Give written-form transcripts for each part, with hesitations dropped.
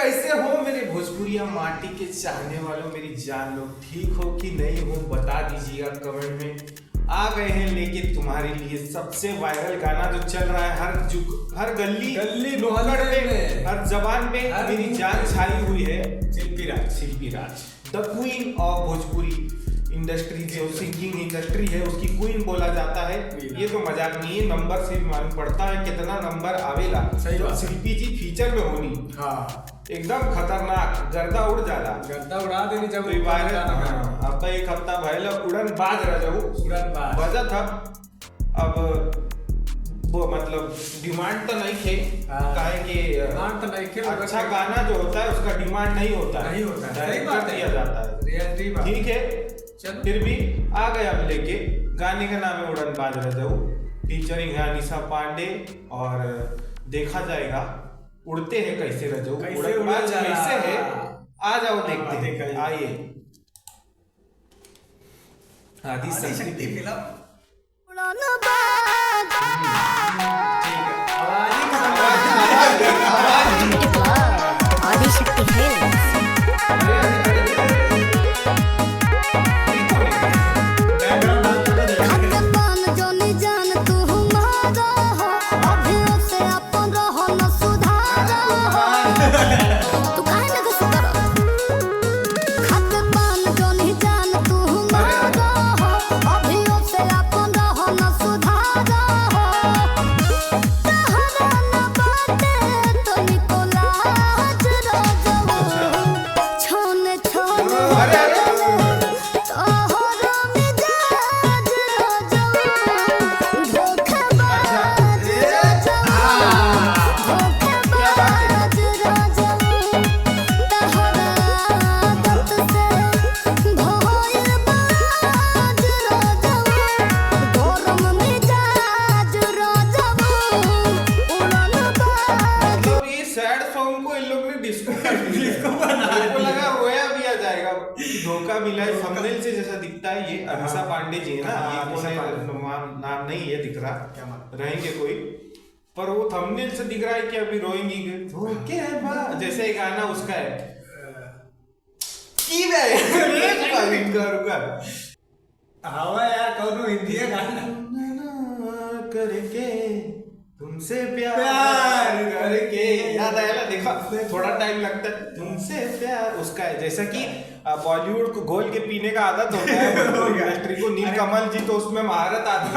कैसे हो मेरे भोजपुरिया माटी के चाहने वालों, मेरी जान लोग, ठीक हो कि नहीं हो बता दीजिएगा कमेंट में। आ गए हैं लेके तुम्हारे लिए सबसे वायरल गाना जो चल रहा है हर गली नुक्कड़ में, हर जबान पे मेरी जान छाई हुई है। Shilpi Raj the queen of Bhojpuri industry, जो सिंगिंग इंडस्ट्री है उसकी क्वीन बोला जाता है। ये तो मजाक नहीं है, नंबर से मालूम पड़ता है कितना नंबर आवेला। जो शिल्पी जी फीचर में होनी, हाँ एकदम खतरनाक, गर्दा उड़ जाला, गर्दा उड़ा देनी जब वायरल। अब एक हफ्ता भइल उड़न बाज रहा बजा था। अब वो मतलब डिमांड तो नहीं थे, काहे कि डिमांड तो नहीं थे, अच्छा गाना जो होता है उसका डिमांड नहीं होता है, सही बात दिया जाता है। ठीक है, फिर भी आ गए अब लेके। गाने का नाम है उड़न बाज रजऊ, फीचरिंग है अनीसा पांडे। और देखा जाएगा उड़ते हैं कैसे रजऊ, उड़न बाज कैसे है, आ जाओ देखते हैं। आइए आदि शक्ति फिल्म आदि शक्ति फिल्म। धोखा मिला है, थंबनेल से जैसा दिखता है। ये अनीसा पांडे जी है ना, ये नाम नहीं है दिख रहा, रहेंगे कोई, पर वो थंबनेल से दिख रहा है कि अभी रोएंगी धोखे है जैसे एक गाना उसका है की हवा यार कौन हिंदी है गाना करके तुमसे प्यार करके याद आया, देखा थोड़ा टाइम लगता है। तुमसे प्यार उसका है, जैसा कि बॉलीवुड को घोल के पीने का आदत होता है इंडस्ट्री को। नीलकमल जी तो उसमें महारत आती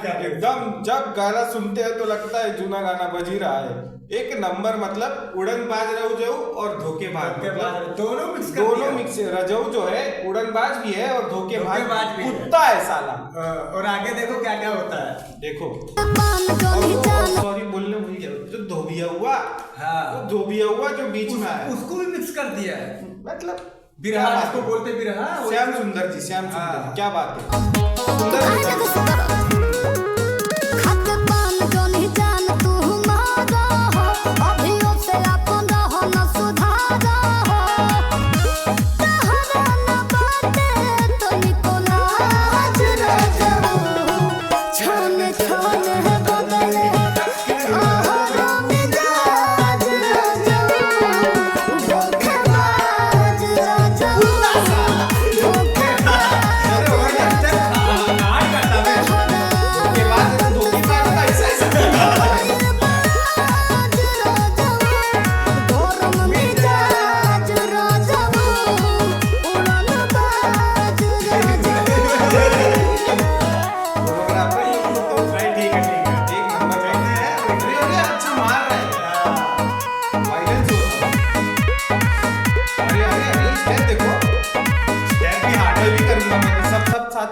है एकदम। जब गाना सुनते हैं तो लगता है जूना गाना बज ही रहा है। एक नंबर, मतलब उड़न बाज रजऊ और धोखेबाज, दोनों मिक्स। रजऊ जो है उड़नबाज भी है और धोखेबाज कुत्ता है साला। और आगे देखो क्या क्या होता है, देखो। सॉरी बोलने भूल गया, जो धोबिया हुआ, वो धोबिया हुआ जो बीच में आया, उसको भी मिक्स कर दिया है। मतलब बिरहा, इसको बोलते बिरहा। श्याम सुंदर जी, श्याम सुंदर, क्या बात है, सुंदर।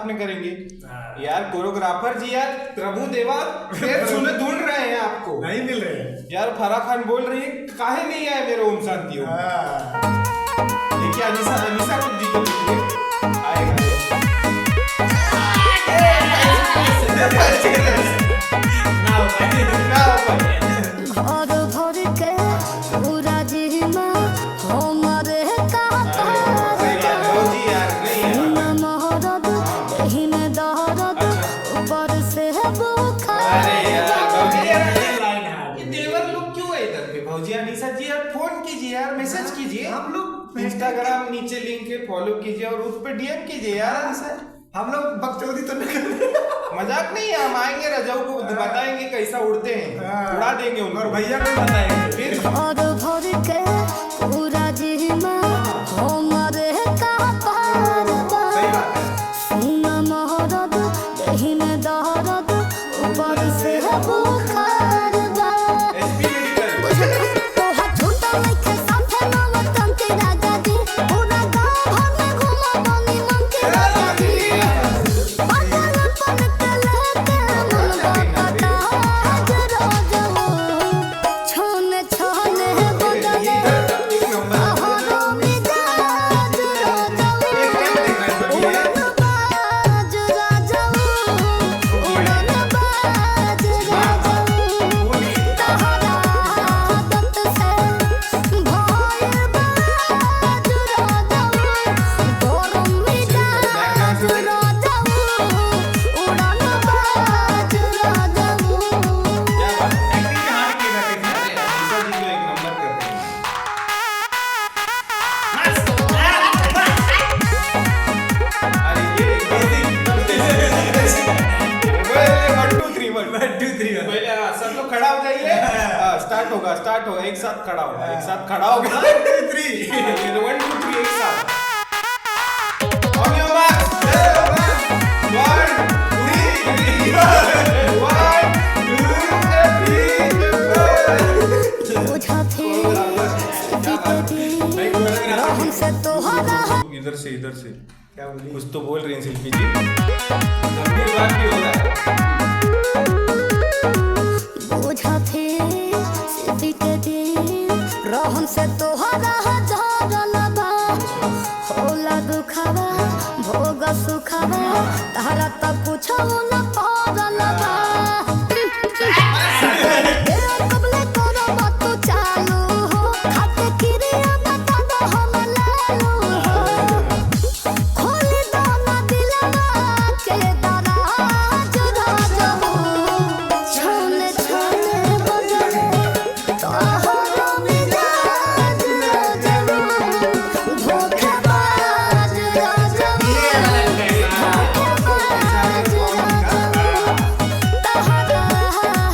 में करेंगे यार। कोरियोग्राफर जी यार, प्रभु देवा सुने ढूंढ रहे हैं, आपको नहीं मिल रहे यार। फराह खान बोल रही है काहे नहीं आए मेरे ओम शांति हो। देखिए अनीसा को दिक्कत आएगा। भौजी अनीसा जी, आप फोन कीजिए यार, मैसेज कीजिए। हम लोग इंस्टाग्राम नीचे लिंक है, फॉलो कीजिए और उस पे डीएम कीजिए यार आंसर। हम लोग बकचोदी तो नहीं कर रहे। मजाक नहीं है, हम आएंगे रजाऊ को बताएंगे कैसा उड़ते हैं, हाँ। उड़ा देंगे उनको। और भैया को बताएंगे फिर और भर के पूरा जिमा हमरे का पार बा। सही बात है। सुन मोहरद दही में दहरद ऊपर से बुखार बा। एसपी मेडिकल तोहा झूठा लिखे साथे नवतन के राजा जी, पूरा गाँव भर में घूमा बनी मन के राजा जी। पागल पन के लेके मन बता आज रोजो, छोने छोने बदले एक नंबर आहारो मिजाज रोजो। उड़न बाज राजो, उड़न बाज राजो। तहरा आदत से भोर बाज राजो, गरम मिजाज राजो, उड़न बाज राजो। क्या बात है? एक्टिंग कहाँ की बैठे हैं? अनीसा जी तो एक नंबर करते हैं। अरे ये वन टू थ्री वन 1 2 3 पहले हाँ, सब लोग खड़ा हो जाइए। हाँ, स्टार्ट होगा एक साथ खड़ा होगा, एक साथ खड़ा होगा। 1 2 3 1 2 3 एक साथ। On your mark, 1 2 3 बुझा थे बीते दिन रहम से तोहरा इधर से क्या बोली? कुछ तो बोल रही हैं शिल्पी जी, गंभीर बात भी हो रहा है। बुझा थे बीते दिन रहम से तोहरा झरल बा। होला दुखावा भोग सुखावा तारा तब कुछो न पड़ल बा। कबले तोरा बात चालू हो, खाते क्रिया बता दो हम लालू हो। खोल दो ना दिलवा के दराज राजो, छोने छोने बदले तोहरा मिजाज राजो, धोखेबाज राजो, धोखेबाज राजो। तहरा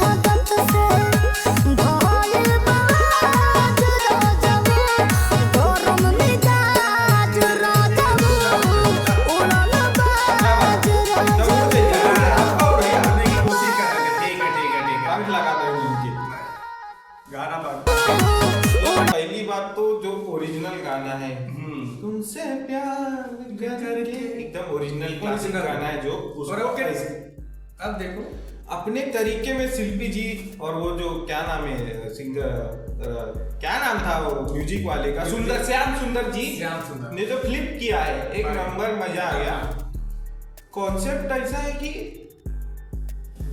आदत से भोर बाज राजो, गरम मिजाज राजो, उड़न बाज राजो। पंख लगा दो उनके। गाना बात तो पहली बात तो जो ओरिजिनल गाना है, तुमसे प्यार करके एकदम ओरिजिनल क्लासिक Original। गाना है जो और उसको ओके ऐसे अब देखो अपने तरीके में शिल्पी जी और वो जो क्या नाम है सिंगर, क्या नाम था वो म्यूजिक वाले का, सुंदर श्याम सुंदर जी श्याम सुंदर। ने जो फ्लिप किया है, एक नंबर मजा आ गया। कॉन्सेप्ट ऐसा है कि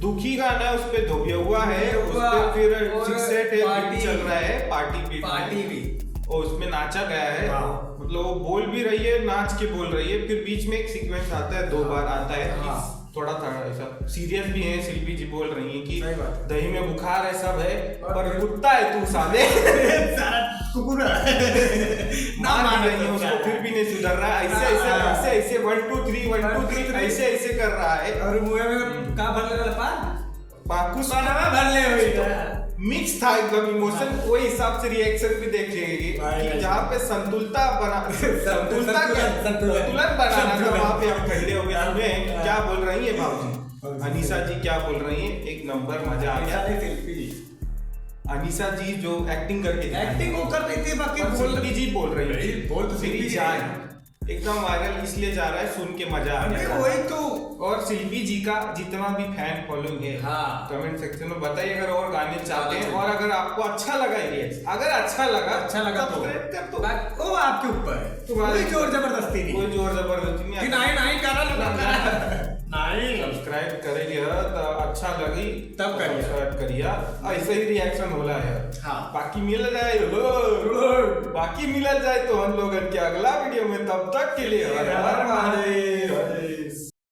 दुखी गाना है, उस पे धोबिया हुआ है, उस पे फिर और सिक्स सेट है, पार्टी बीट चल रहा है, पार्टी बीट पार्टी भी और उसमें नाचा गया है। हाँ। मतलब वो बोल भी रही है, नाच के बोल रही है, फिर बीच में एक सीक्वेंस आता है, 2 बार आता है कि हाँ। थोड़ा ऐसा सीरियस भी है। शिल्पी जी बोल रही है कि सही बात है। दही में बुखार है, सब है, और पर फिर- कुत्ता है तू साले। सारा कुकुर है। ना मार मान भी रही है उसको, फिर भी नहीं सुधर रहा है। ऐसे ऐसे हाँ। ऐसे ऐसे 1 2 3 1 2 3 ऐसे ऐसे कर रहा है। और मुंह में का भर ले वाला पान पाकुस भर ले हुई मिक्स था एकदम इमोशन, वो हिसाब से रिएक्शन भी देख लेंगे भाई। कि जहाँ पे संतुलता बना संतुलता क्या संतुलन बनाना था, संतुलन। वहाँ पे हम खड़े हो गए। हमें हाँ। क्या बोल रही है भाभी अनीसा जी, क्या बोल रही है, एक नंबर मजा आ गया। अनीसा जी जो एक्टिंग करके दिखाई। एक्टिंग वो कर रही थी, बाकी और बोल शिल्पी जी बोल रही नहीं, है, बोल तो शिल्पी मेरी जी जान रही है। एकदम वायरल इसलिए जा रहा है, सुन के मजा आ अरे गया। वही तो और शिल्पी जी का जितना भी फैन फॉलोइंग है, हाँ। कमेंट सेक्शन में बताइए अगर और गाने चाहते हैं, और अगर आपको अच्छा लगा ये, अगर अच्छा लगा तो सब्सक्राइब कर दो। वो आपके ऊपर है, तुम्हारे कोई जोर जबरदस्ती नहीं कोई जोर जबरदस्ती नहीं। कि नहीं करा नहीं सब्सक्राइब करेंगे तो अच्छा लगी तब करिए। सब्सक्राइब करिए, ऐसे ही रिएक्शन होला है। हाँ। बाकी मिल जाए बाकी मिल जाए तो हम लोग के अगला वीडियो में, तब तक के लिए हर हर महादेव।